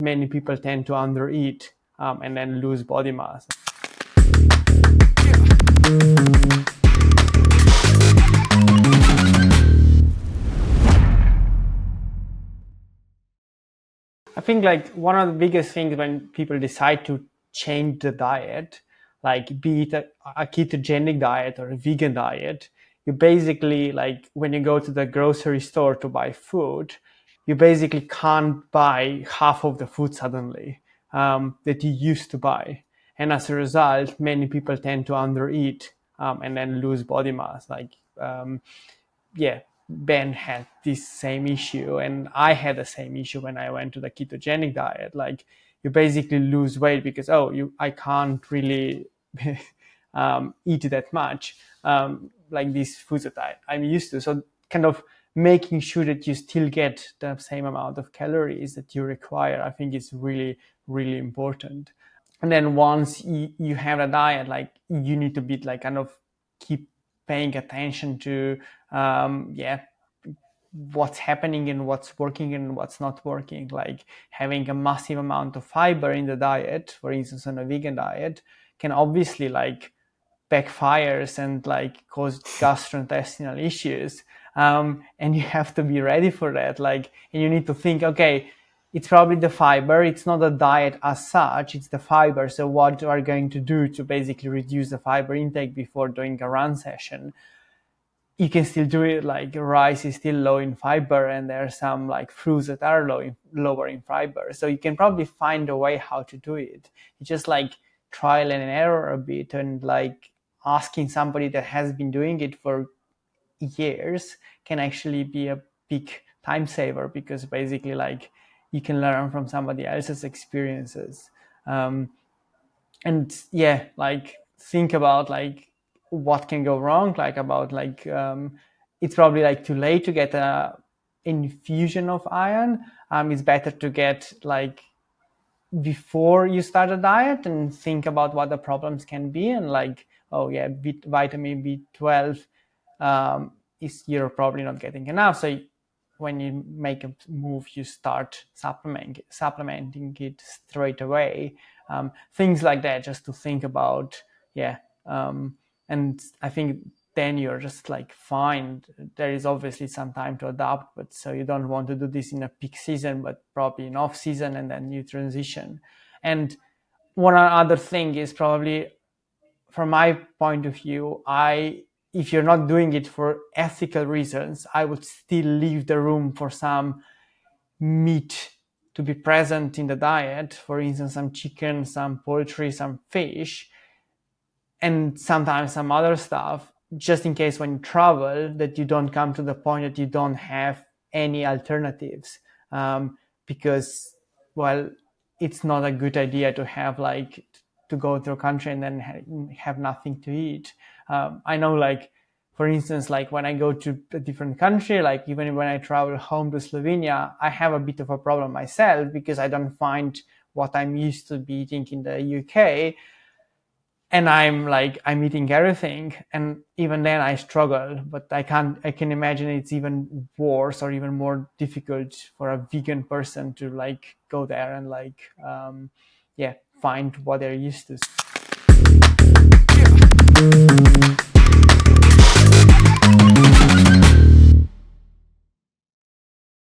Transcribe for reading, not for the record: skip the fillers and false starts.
many people tend to undereat and then lose body mass. I think like one of the biggest things when people decide to change the diet, like be it a ketogenic diet or a vegan diet, you basically like when you go to the grocery store to buy food, you basically can't buy half of the food suddenly that you used to buy. And as a result, many people tend to undereat and then lose body mass. Yeah, Ben had this same issue, and I had the same issue when I went to the ketogenic diet. Like you basically lose weight because I can't really eat that much like these foods that I'm used to. So kind of making sure that you still get the same amount of calories that you require, I think is really, really important. And then once you have a diet, like you need to be like kind of keep paying attention to what's happening and what's working and what's not working. Like having a massive amount of fiber in the diet, for instance on a vegan diet, can obviously like backfires and like cause gastrointestinal issues, and you have to be ready for that. Like, and you need to think, okay, it's probably the fiber, it's not a diet as such, it's the fiber. So what are you going to do to basically reduce the fiber intake before doing a run session? You can still do it. Like rice is still low in fiber, and there are some like fruits that are lower in fiber. So you can probably find a way how to do it. It's just like trial and error a bit, and like asking somebody that has been doing it for years can actually be a big time saver, because basically like you can learn from somebody else's experiences. And yeah, like think about like what can go wrong, like about like it's probably like too late to get a infusion of iron. It's better to get like before you start a diet and think about what the problems can be, and like, oh yeah, vitamin B12 is you're probably not getting enough. So when you make a move, you start supplementing it straight away. Things like that, just to think about. Yeah. And I think then you're just like fine. There is obviously some time to adapt, but so you don't want to do this in a peak season, but probably in off season, and then you transition. And one other thing is probably, from my point of view, if you're not doing it for ethical reasons, I would still leave the room for some meat to be present in the diet. For instance, some chicken, some poultry, some fish, and sometimes some other stuff, just in case when you travel that you don't come to the point that you don't have any alternatives. Because, well, it's not a good idea to have like to go to a country and then have nothing to eat. I know, like, for instance, like when I go to a different country, like even when I travel home to Slovenia, I have a bit of a problem myself because I don't find what I'm used to be eating in the UK. And I'm eating everything, and even then I struggle. But I can imagine it's even worse or even more difficult for a vegan person to like go there and like find what they're used to.